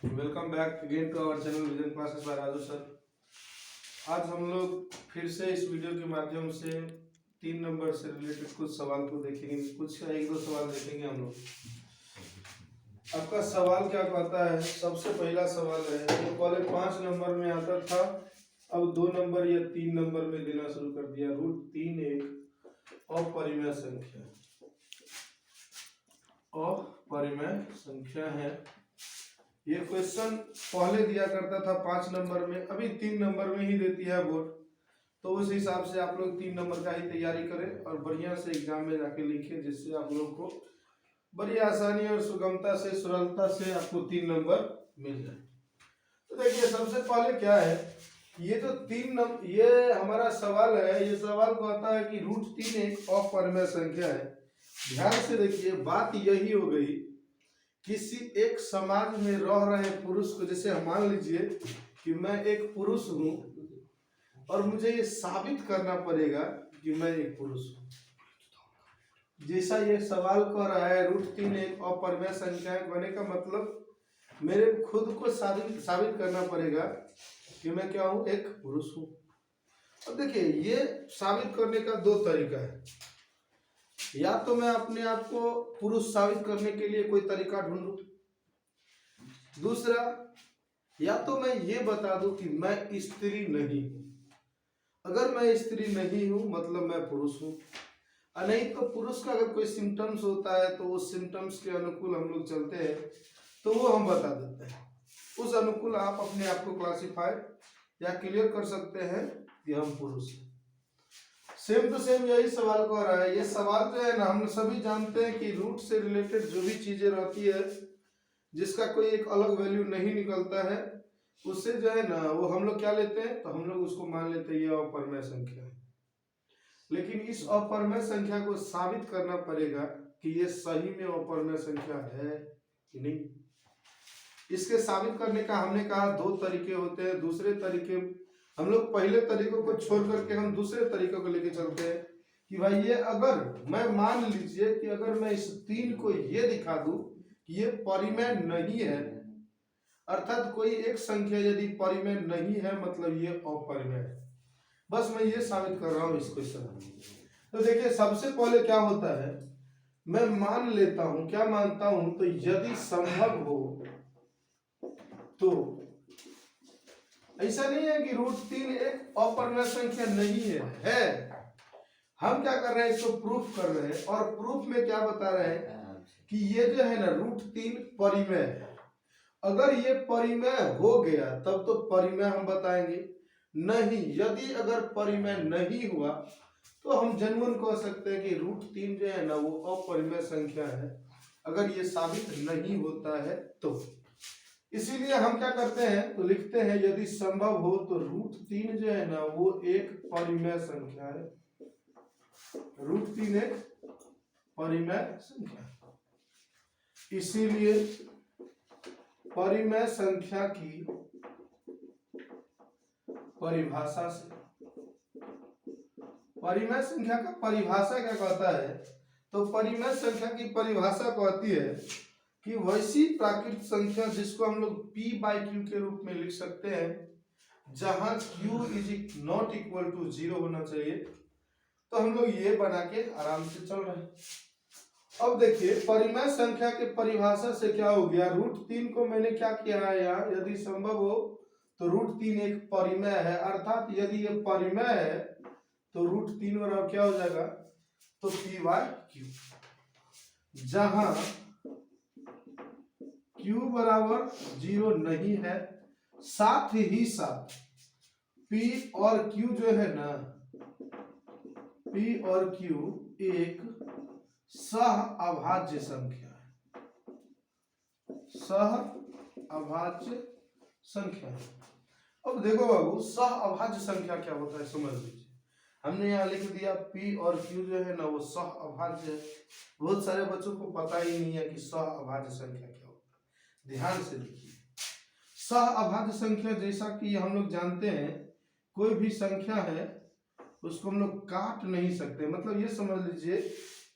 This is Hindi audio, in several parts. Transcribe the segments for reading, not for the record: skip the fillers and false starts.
Welcome back again to our channel vision classes by Raju sir. आज हम लोग फिर से इस वीडियो के माध्यम से 3 नंबर से रिलेटेड कुछ सवाल को देखेंगे, कुछ एक दो सवाल देखेंगे हम लोग। आपका सवाल क्या कहता है? सबसे पहला सवाल है, ये पहले 5 नंबर में आता था, अब 2 नंबर या 3 नंबर में देना शुरू कर दिया। √3 एक अपरिमेय संख्या, अपरिमेय संख्या है। ये क्वेश्चन पहले दिया करता था 5 नंबर में, अभी 3 नंबर में ही देती है बोर्ड। तो उस हिसाब से आप लोग 3 नंबर का ही तैयारी करें और बढ़िया से एग्जाम में जाके लिखें, जिससे आप लोग को बड़ी आसानी और सुगमता से, सरलता से आपको 3 नंबर मिल जाए। तो देखिए, सबसे पहले क्या है, ये जो 3 नंबर, ये हमारा सवाल है, ये सवाल कहता है कि √3 एक अपरिमेय संख्या है। ध्यान से देखिए, बात यही हो गई, किसी एक समाज में रह रहे पुरुष को, जैसे मान लीजिए कि मैं एक पुरुष हूं और मुझे ये साबित करना पड़ेगा कि मैं एक पुरुष हूं। जैसा ये सवाल कर रहा है, √3 एक अपरिमेय संख्या है, कहने का मतलब मेरे खुद को साबित करना पड़ेगा कि मैं क्या हूं, एक पुरुष हूं। अब देखिए, ये साबित करने का 2 तरीका है। या तो मैं अपने आप को पुरुष साबित करने के लिए कोई तरीका ढूंढूं, दूसरा या तो मैं ये बता दूं कि मैं स्त्री नहीं हूं। अगर मैं स्त्री नहीं हूं मतलब मैं पुरुष हूं, और नहीं तो पुरुष का अगर कोई सिम्टम्स होता है तो उस सिम्टम्स के अनुकूल हम लोग चलते हैं, तो वो हम बता देते हैं। उस अनुकूल आप अपने आप को क्लासिफाई या क्लियर कर सकते हैं कि हम पुरुष हैं। सेम टू सेम यही सवाल कह रहा है। ये सवाल जो है ना, हम सभी जानते हैं कि रूट से रिलेटेड जो भी चीजें रहती है, जिसका कोई एक अलग वैल्यू नहीं निकलता है, उससे जो है ना वो हम लोग क्या लेते हैं, तो हम लोग उसको मान लेते हैं ये अपरिमेय संख्या है। लेकिन इस अपरिमेय संख्या को साबित करना पड़ेगा कि ये सही में अपरिमेय संख्या है कि नहीं। इसके साबित करने का हमने कहा 2 तरीके होते हैं। दूसरे तरीके, हम लोग पहले तरीकों को छोड़ करके हम दूसरे तरीकों को लेके चलते हैं कि भाई ये अगर मैं मान लीजिए कि अगर मैं इस 3 को ये दिखा दूं कि ये परिमेय नहीं है, अर्थात कोई एक संख्या यदि परिमेय नहीं है मतलब ये अपरिमेय है। बस मैं ये साबित कर रहा हूं इस क्वेश्चन में। तो देखिए, सबसे पहले क्या होता है, मैं मान लेता हूं, क्या मानता हूं, तो यदि संभव हो तो, ऐसा नहीं है कि √3 एक अपरिमेय संख्या नहीं है। हम क्या कर रहे हैं, इसको प्रूफ कर रहे हैं, और प्रूफ में क्या बता रहे हैं कि ये जो है ना √3 परिमेय है। अगर ये परिमेय हो गया तब तो परिमेय हम बताएंगे, नहीं यदि अगर परिमेय नहीं हुआ तो हम जेन्युइन कह सकते हैं कि √3 जो है ना वो अपरिमेय संख्या है, अगर ये साबित नहीं होता है तो। इसीलिए हम क्या करते हैं, तो लिखते हैं यदि संभव हो तो √3 जो है ना वो एक परिमेय संख्या है। √3 एक परिमेय संख्या, इसीलिए परिमेय संख्या की परिभाषा से, परिमेय संख्या का परिभाषा क्या कहता है, तो परिमेय संख्या की परिभाषा कहती है कि वैसी प्राकृतिक संख्या जिसको हम लोग p/q के रूप में लिख सकते हैं, जहां q is not equal to 0 होना चाहिए। तो हम लोग ये बना के आराम से चल रहे हैं। अब देखिए, परिमेय संख्या के परिभाषा से क्या हो गया, √3 को मैंने क्या किया है यहाँ, यदि संभव हो तो √3 एक परिमेय है, अर्थात यदि ये परिमेय है तो √3 बराबर क्या हो जाएगा, तो p/q, जहां q बराबर 0 नहीं है, साथ ही साथ p और q जो है ना, p और q एक सह अभाज्य संख्या है, सह अभाज्य संख्या है। अब देखो बाबू, सह अभाज्य संख्या क्या होता है समझ लीजिए। हमने यहाँ लिख दिया p और q जो है ना वो सह अभाज्य है। बहुत सारे बच्चों को पता ही नहीं है कि सह अभाज्य संख्या क्या होता है। ध्यान से देखिए, सह अभाज्य संख्या जैसा कि हम लोग जानते हैं, कोई भी संख्या है उसको हम लोग काट नहीं सकते। मतलब ये समझ लीजिए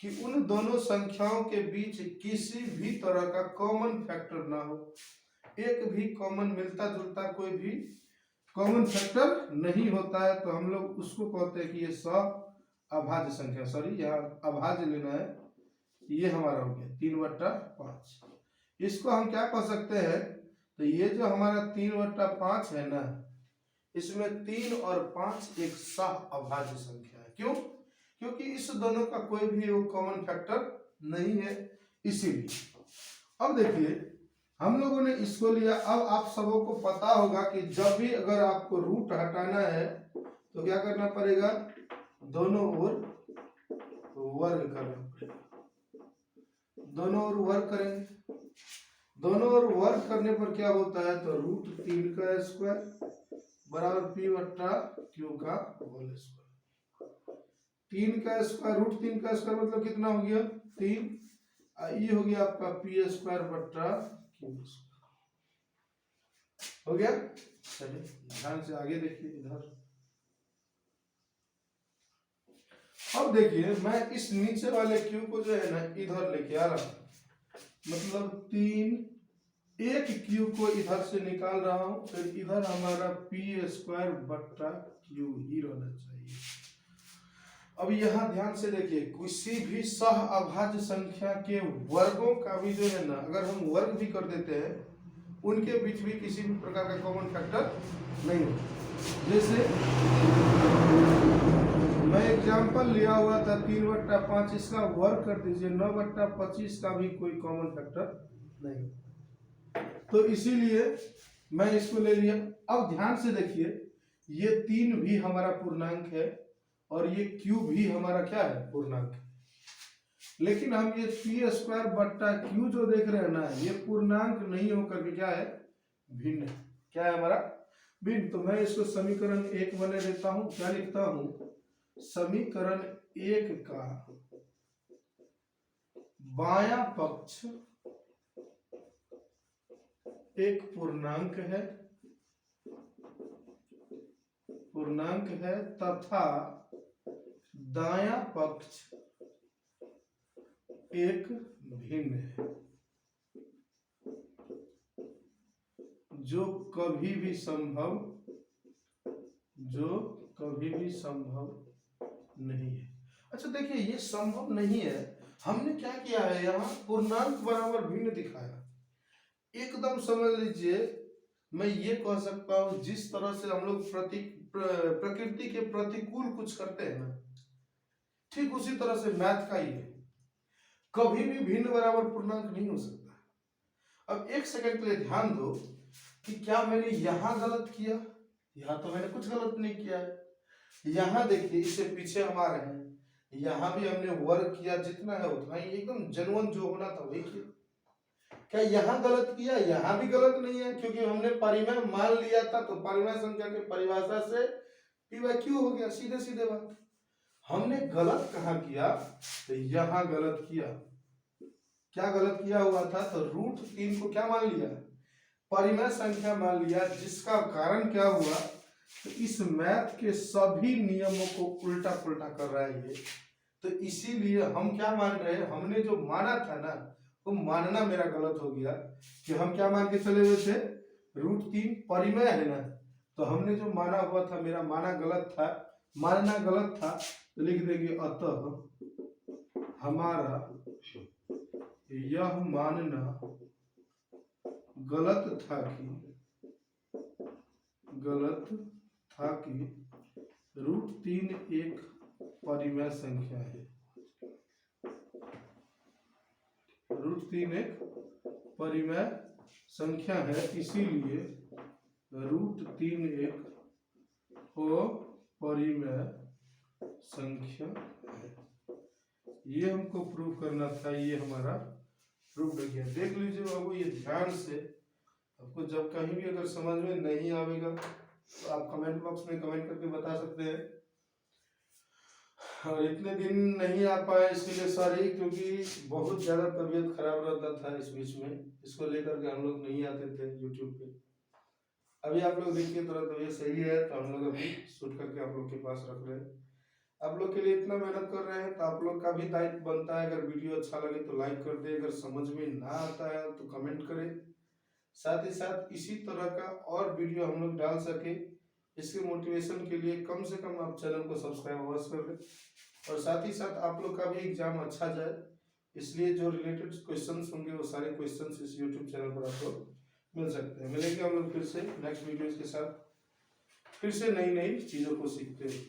कि उन दोनों संख्याओं के बीच किसी भी तरह का कॉमन फैक्टर ना हो, एक भी कॉमन मिलता जुलता कोई भी कॉमन फैक्टर नहीं होता है, तो हम लोग उसको कहते हैं कि ये अभाज्य संख्या, सॉरी यहाँ अभाज्य लेना है, ये हमारा हो गया 3/5। इसको हम क्या कह सकते हैं, तो ये जो हमारा 3/5 है ना, इसमें 3 और 5 एक सह अभाज्य संख्या है। क्यों? क्योंकि इस दोनों का कोई भी वो कॉमन फैक्टर नहीं है, इसीलिए। अब देखिए हम लोगों ने इसको लिया। अब आप सबों को पता होगा कि जब भी अगर आपको रूट हटाना है तो क्या करना पड़ेगा, दोनों ओर वर्ग करना पड़ेगा। दोनों ओर वर्ग करेंगे, दोनों ओर वर्ग करने पर क्या होता है, तो √3 का स्क्वायर बराबर p/q का होल स्क्वायर। 3 का स्क्वायर √3 का स्क्वायर मतलब कितना हो गया 3, ये हो गया आपका p² / q हो गया। चलिए ध्यान से आगे देखिए इधर। अब देखिए मैं इस नीचे वाले q को जो है ना इधर लेके आ रहा हूं, मतलब 3, एक q को इधर से निकाल रहा हूं, फिर इधर हमारा p² / q ही रहना चाहिए। अब यहाँ ध्यान से देखिए, किसी भी सह अभाज्य संख्या के वर्गों का भी जो है ना, अगर हम वर्ग भी कर देते हैं, उनके बीच भी किसी भी प्रकार का कॉमन फैक्टर नहीं होता। जैसे मैं एग्जांपल लिया हुआ था 3/5, इसका वर्ग कर दीजिए, 9/25 का भी कोई कॉमन फैक्टर नहीं, तो इसीलिए मैं इसको ले लिया। अब ध्यान से देखिए, ये 3 भी हमारा पूर्णांक है और ये q भी हमारा क्या है, पूर्णांक है। लेकिन हम ये p² / q जो देख रहे हैं ना, ये पूर्णांक नहीं होकर के क्या है, भिन्न है। क्या है हमारा, भिन्न। तो मैं इसको समीकरण 1 बने देता हूं। क्या लिखता हूं, समीकरण 1 का बायां पक्ष एक पूर्णांक है तथा दायां पक्ष एक भिन्न है, जो कभी भी संभव नहीं है। अच्छा देखिए, ये संभव नहीं है, हमने क्या किया है, यहाँ पूर्णांक बराबर भिन्न दिखाया। एकदम समझ लीजिए, मैं ये कह सकता हूं, जिस तरह से हम लोग प्रकृति के प्रतिकूल कुछ करते हैं ना, ठीक उसी तरह से मैथ का ही है। कभी भी भिन्न बराबर पूर्णांक नहीं हो सकता। अब एक सेकंड के लिए ध्यान दो कि क्या मैंने यहां गलत किया, यहां तो मैंने कुछ गलत नहीं किया है। यहां देखिए, इससे पीछे हम आ रहे हैं, यहां भी हमने वर्ग किया, जितना है उतना ही एकदम जेन्युइन जो होना था वही किया। क्या यहाँ गलत किया, यहाँ भी गलत नहीं है, क्योंकि हमने परिमेय मान लिया था, तो परिमेय संख्या की परिभाषा से p/q हो गया, सीधे सीधे बात। हमने गलत कहाँ किया, तो यहाँ गलत किया। क्या गलत किया हुआ था, तो √3 को क्या मान लिया, परिमेय संख्या मान लिया, जिसका कारण क्या हुआ, तो इस मैथ के सभी नियमों को उल्टा पुल्टा कर रहा है ये। तो इसीलिए हम क्या मान रहे हैं, हमने जो माना था ना, वो मानना मेरा गलत हो गया। कि हम क्या मान के चले हुए थे, √3 परिमेय है ना, तो हमने जो माना हुआ था, मेरा माना गलत था, मानना गलत था, तो लिख देंगे अतः हमारा यह मानना गलत था कि √3 एक परिमेय संख्या है। √3 एक परिमेय संख्या है, इसीलिए √3 एक अपरिमेय संख्या है। ये हमको प्रूव करना था, ये हमारा प्रूफ हो गया। देख लीजिए बाबू, ये ध्यान से, आपको जब कहीं भी अगर समझ में नहीं आएगा तो आप कमेंट बॉक्स में कमेंट करके बता सकते हैं। और इतने दिन नहीं आ पाए इसके लिए सॉरी, क्योंकि बहुत ज़्यादा तबीयत खराब रहता था इस बीच में, इसको लेकर के हम लोग नहीं आते थे यूट्यूब पे। अभी आप लोग देखिए थोड़ा तबीयत सही है, तो हम लोग अभी शूट करके आप लोग के पास रख रहे हैं। आप लोग के लिए इतना मेहनत कर रहे हैं, तो आप लोग का भी दायित्व बनता है, अगर वीडियो अच्छा लगे तो लाइक कर दे, अगर समझ में ना आता है तो कमेंट करें, साथ ही साथ इसी तरह का और वीडियो हम लोग डाल सके, इसके मोटिवेशन के लिए कम से कम आप चैनल को सब्सक्राइब अवश्य कर लें। और साथ ही साथ आप लोग का भी एग्जाम अच्छा जाए, इसलिए जो रिलेटेड क्वेश्चंस होंगे वो सारे क्वेश्चंस इस यूट्यूब चैनल पर आपको मिल सकते हैं। मिलेंगे हम लोग फिर से नेक्स्ट वीडियोस के साथ, फिर से नई नई चीज़ों को सीखते हैं।